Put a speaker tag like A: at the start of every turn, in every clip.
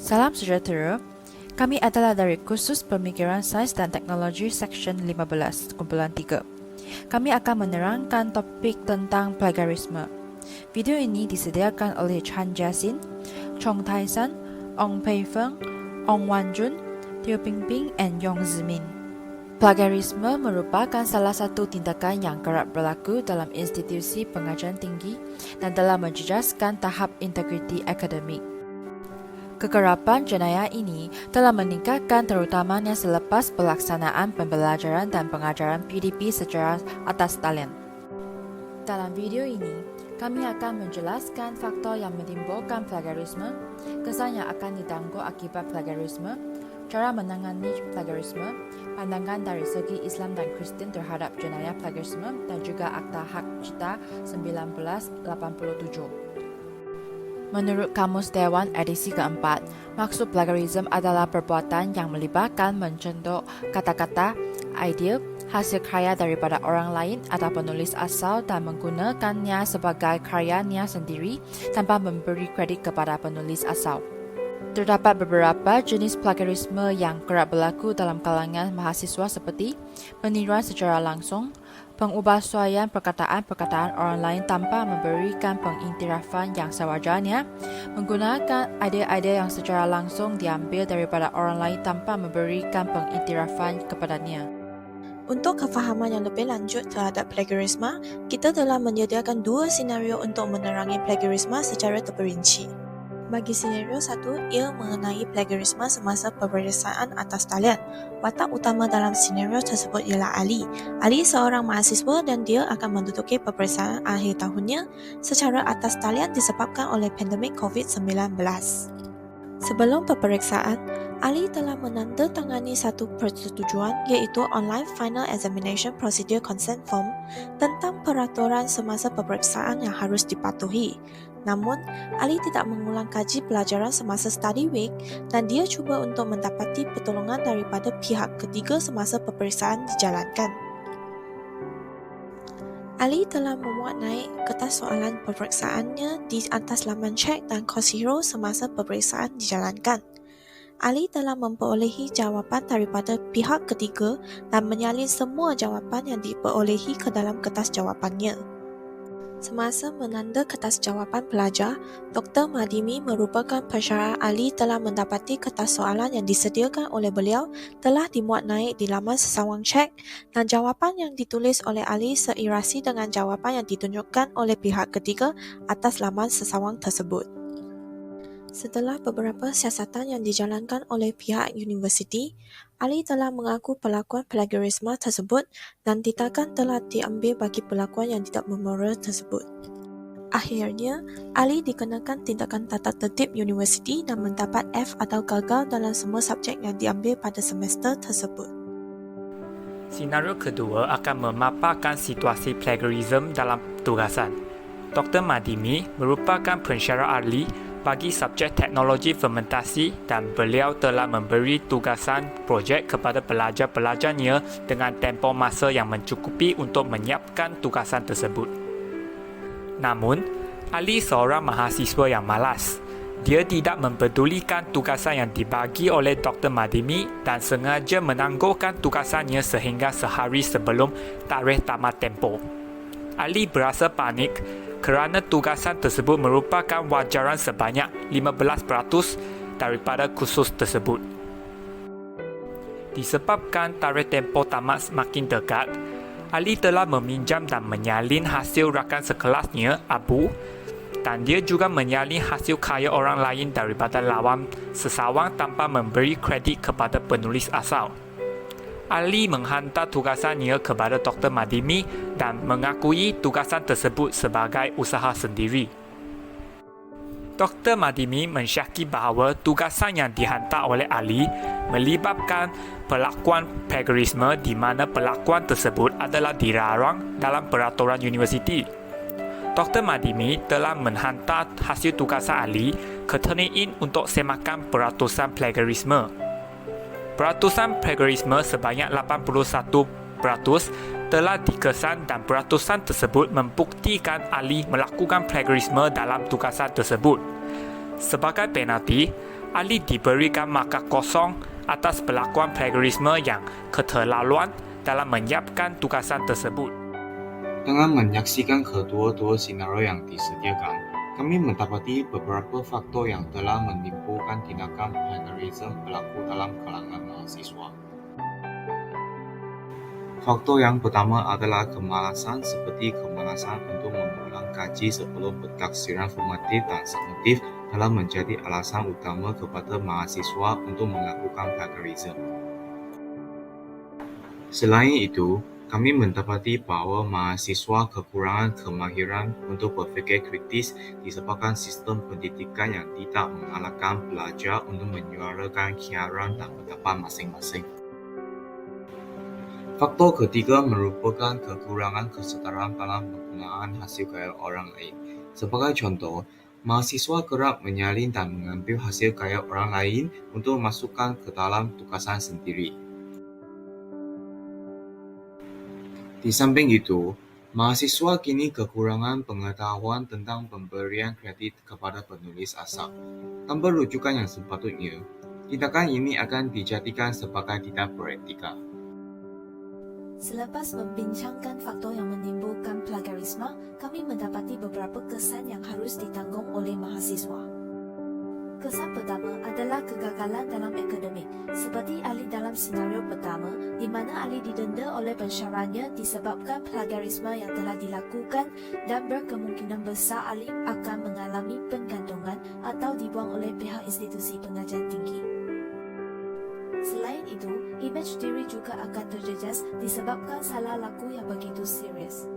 A: Salam sejahtera. Kami adalah dari Kursus Pemikiran Sains dan Teknologi Seksyen 15, kumpulan 3. Kami akan menerangkan topik tentang plagiarisme. Video ini disediakan oleh Chan Jiaxin, Chong Tai-san, Ong Pei-feng, Ong Wan-jun, Teo Ping-ping, and Yong Zimin. Plagiarisme merupakan salah satu tindakan yang kerap berlaku dalam institusi pengajaran tinggi dan telah menjejaskan tahap integriti akademik. Kekerapan jenayah ini telah meningkatkan terutamanya selepas pelaksanaan pembelajaran dan pengajaran PDP secara atas talian. Dalam video ini, kami akan menjelaskan faktor yang menimbulkan plagiarisme, kesan yang akan ditanggung akibat plagiarisme, cara menangani plagiarisme, pandangan dari segi Islam dan Kristen terhadap jenayah plagiarisme, dan juga Akta Hak Cipta 1987. Menurut Kamus Dewan edisi keempat, maksud plagiarisme adalah perbuatan yang melibatkan mencontoh kata-kata, idea, hasil karya daripada orang lain atau penulis asal dan menggunakannya sebagai karyanya sendiri tanpa memberi kredit kepada penulis asal. Terdapat beberapa jenis plagiarisme yang kerap berlaku dalam kalangan mahasiswa seperti peniruan secara langsung, pengubahsuaian perkataan-perkataan orang lain tanpa memberikan pengiktirafan yang sewajarnya, menggunakan idea-idea yang secara langsung diambil daripada orang lain tanpa memberikan pengiktirafan kepadanya.
B: Untuk kefahaman yang lebih lanjut terhadap plagiarisme, kita telah menyediakan dua senario untuk menerangi plagiarisme secara terperinci. Bagi senario 1, ia mengenai plagiarisme semasa peperiksaan atas talian. Watak utama dalam senario tersebut ialah Ali. Ali seorang mahasiswa dan dia akan menduduki peperiksaan akhir tahunnya secara atas talian disebabkan oleh pandemik COVID-19. Sebelum peperiksaan, Ali telah menandatangani satu persetujuan iaitu Online Final Examination Procedure Consent Form tentang peraturan semasa peperiksaan yang harus dipatuhi. Namun, Ali tidak mengulang kaji pelajaran semasa study week dan dia cuba untuk mendapati pertolongan daripada pihak ketiga semasa peperiksaan dijalankan. Ali telah memuat naik kertas soalan pemeriksaannya di atas laman cek dan Course Hero semasa peperiksaan dijalankan. Ali telah memperolehi jawapan daripada pihak ketiga dan menyalin semua jawapan yang diperolehi ke dalam kertas jawapannya. Semasa menanda kertas jawapan pelajar, Dr. Madimi merupakan pensyarah Ali telah mendapati kertas soalan yang disediakan oleh beliau telah dimuat naik di laman sesawang cek dan jawapan yang ditulis oleh Ali seirasi dengan jawapan yang ditunjukkan oleh pihak ketiga atas laman sesawang tersebut. Setelah beberapa siasatan yang dijalankan oleh pihak universiti, Ali telah mengaku pelakuan plagiarisme tersebut dan tindakan telah diambil bagi pelakuan yang tidak memoral tersebut. Akhirnya, Ali dikenakan tindakan tata tertib universiti dan mendapat F atau gagal dalam semua subjek yang diambil pada semester tersebut.
C: Senario kedua akan memaparkan situasi plagiarisme dalam tugasan. Dr. Madimi merupakan pensyarah ahli bagi subjek teknologi fermentasi dan beliau telah memberi tugasan projek kepada pelajar-pelajarnya dengan tempoh masa yang mencukupi untuk menyiapkan tugasan tersebut. Namun, Ali seorang mahasiswa yang malas. Dia tidak mempedulikan tugasan yang dibagi oleh Dr. Madimi dan sengaja menangguhkan tugasannya sehingga sehari sebelum tarikh tamat tempoh. Ali berasa panik kerana tugasan tersebut merupakan wajaran sebanyak 15% daripada kursus tersebut. Disebabkan tarikh tempoh tamat semakin dekat, Ali telah meminjam dan menyalin hasil rakan sekelasnya, Abu, dan dia juga menyalin hasil karya orang lain daripada lawan sesawang tanpa memberi kredit kepada penulis asal. Ali menghantar tugasannya kepada Dr. Madimi dan mengakui tugasan tersebut sebagai usaha sendiri. Dr. Madimi mensyaki bahawa tugasan yang dihantar oleh Ali melibatkan pelakuan plagiarisme di mana pelakuan tersebut adalah dilarang dalam peraturan universiti. Dr. Madimi telah menghantar hasil tugasan Ali ke Turnitin untuk semakan peratusan plagiarisme. Peratusan plagiarisme sebanyak 81% telah dikesan dan peratusan tersebut membuktikan Ali melakukan plagiarisme dalam tugasan tersebut. Sebagai penalti, Ali diberikan markah kosong atas perlakuan plagiarisme yang keterlaluan dalam menyiapkan tugasan tersebut.
D: Dengan menyaksikan kedua-dua senario yang disediakan, kami mendapati beberapa faktor yang telah menimbulkan tindakan plagiarisme berlaku dalam kalangan mahasiswa. Faktor yang pertama adalah kemalasan, seperti kemalasan untuk mengulang kaji sebelum bertaksiran formatif dan summatif telah menjadi alasan utama kepada mahasiswa untuk melakukan plagiarisme. Selain itu, kami mendapati bahawa mahasiswa kekurangan kemahiran untuk berfikir kritis disebabkan sistem pendidikan yang tidak mengalahkan pelajar untuk menyuarakan khiyaran dan pendapat masing-masing. Faktor ketiga merupakan kekurangan kesedaran dalam penggunaan hasil karya orang lain. Sebagai contoh, mahasiswa kerap menyalin dan mengambil hasil karya orang lain untuk masukkan ke dalam tugasan sendiri. Di samping itu, mahasiswa kini kekurangan pengetahuan tentang pemberian kredit kepada penulis asal. Tanpa rujukan yang sepatutnya, tindakan ini akan dijadikan sebagai tidak beretika.
B: Selepas membincangkan faktor yang menimbulkan plagiarisme, kami mendapati beberapa kesan yang harus ditanggung oleh mahasiswa. Kesan pertama adalah kegagalan dalam akademik, seperti Ali dalam senario pertama, di mana Ali didenda oleh pensyarahnya disebabkan plagiarisme yang telah dilakukan dan berkemungkinan besar Ali akan mengalami penggantungan atau dibuang oleh pihak institusi pengajian tinggi. Selain itu, imej diri juga akan terjejas disebabkan salah laku yang begitu serius.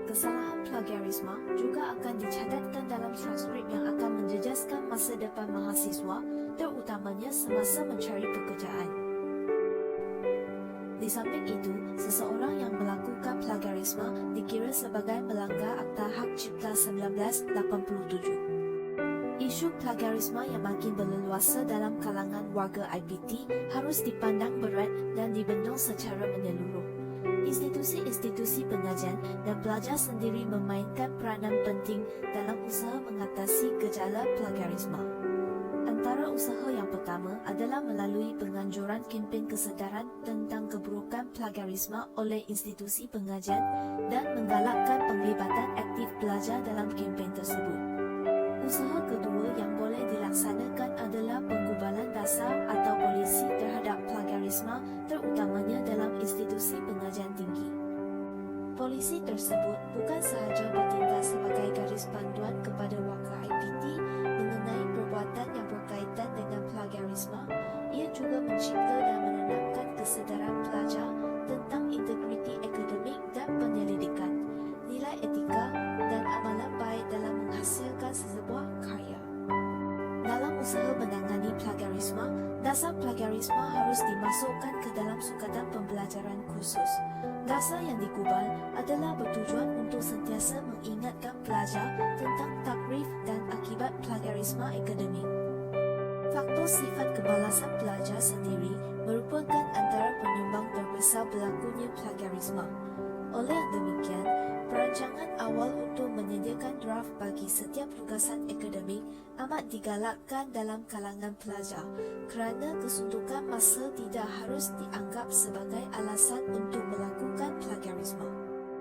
B: Kesalahan plagiarisme juga akan dicatatkan dalam transkrip yang akan menjejaskan masa depan mahasiswa, terutamanya semasa mencari pekerjaan. Di samping itu, seseorang yang melakukan plagiarisme dikira sebagai melanggar Akta Hak Cipta 1987. Isu plagiarisme yang makin berleluasa dalam kalangan warga IPT harus dipandang berat dan dibendung secara menyeluruh. Institusi-institusi pengajian dan pelajar sendiri memainkan peranan penting dalam usaha mengatasi gejala plagiarisme. Antara usaha yang pertama adalah melalui penganjuran kempen kesedaran tentang keburukan plagiarisme oleh institusi pengajian dan menggalakkan penglibatan aktif pelajar dalam kempen tersebut. Usaha kedua yang boleh dilaksanakan adalah penggubalan dasar atau polisi terhadap plagiarisme, terutamanya dalam institusi pengajian tinggi. Polisi tersebut bukan sahaja bertindak sebagai garis panduan kepada warga IPT mengenai perbuatan yang berkaitan dengan plagiarisme, ia juga mencipta dan menanamkan kesedaran pelajar tentang integriti akademik dan penyelidikan, nilai etika dan amalan baik dalam menghasilkan sesebuah karya. Dalam usaha menangani plagiarisme, dasar plagiarisme harus dimasukkan ke dalam sukatan pembelajaran khusus. Dasar yang digubal adalah bertujuan untuk sentiasa mengingatkan pelajar tentang takrif dan akibat plagiarisme akademik. Faktor sifat kemalasan pelajar sendiri merupakan antara penyumbang terbesar berlakunya plagiarisme. Oleh demikian, perancangan awal untuk menyediakan draft bagi setiap tugasan akademik amat digalakkan dalam kalangan pelajar kerana kesuntukan masa tidak harus dianggap sebagai alasan untuk melakukan plagiarisme.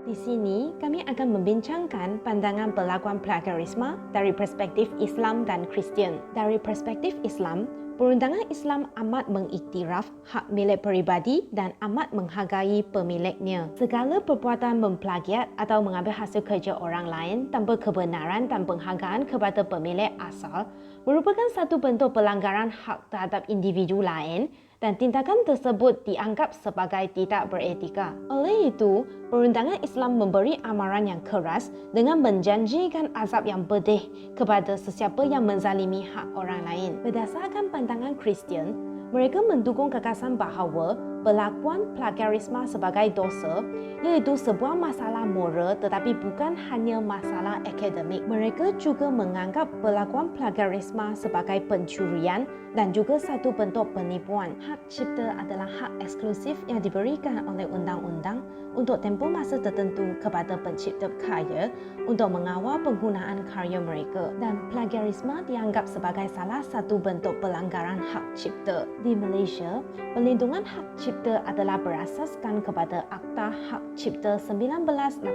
E: Di sini, kami akan membincangkan pandangan perlakuan plagiarisme dari perspektif Islam dan Kristian. Dari perspektif Islam, perundangan Islam amat mengiktiraf hak milik peribadi dan amat menghargai pemiliknya. Segala perbuatan memplagiat atau mengambil hasil kerja orang lain tanpa kebenaran dan penghargaan kepada pemilik asal merupakan satu bentuk pelanggaran hak terhadap individu lain dan tindakan tersebut dianggap sebagai tidak beretika. Oleh itu, perundangan Islam memberi amaran yang keras dengan menjanjikan azab yang pedih kepada sesiapa yang menzalimi hak orang lain. Berdasarkan pandangan Kristian, mereka mendukung gagasan bahawa Perlakuan plagiarisme sebagai dosa iaitu sebuah masalah moral tetapi bukan hanya masalah akademik. Mereka juga menganggap perlakuan plagiarisme sebagai pencurian dan juga satu bentuk penipuan. Hak cipta adalah hak eksklusif yang diberikan oleh undang-undang untuk tempoh masa tertentu kepada pencipta karya untuk mengawal penggunaan karya mereka, dan plagiarisme dianggap sebagai salah satu bentuk pelanggaran hak cipta. Di Malaysia, perlindungan hak cipta adalah berasaskan kepada Akta Hak Cipta 1987.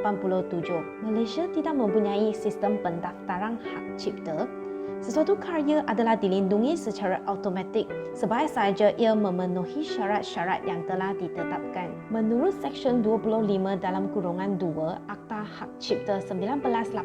E: Malaysia tidak mempunyai sistem pendaftaran hak cipta. Sesuatu karya adalah dilindungi secara automatik sebaik sahaja ia memenuhi syarat-syarat yang telah ditetapkan. Menurut Seksyen 25 dalam kurungan 2 Akta Hak Cipta 1987,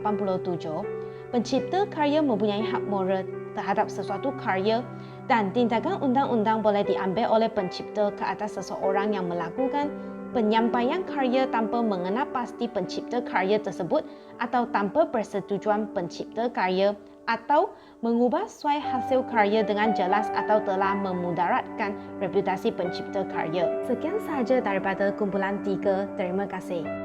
E: pencipta karya mempunyai hak moral terhadap sesuatu karya dan tindakan undang-undang boleh diambil oleh pencipta ke atas seseorang yang melakukan penyampaian karya tanpa mengenal pasti pencipta karya tersebut atau tanpa persetujuan pencipta karya, atau mengubah suai hasil karya dengan jelas atau telah memudaratkan reputasi pencipta karya. Sekian sahaja daripada kumpulan 3. Terima kasih.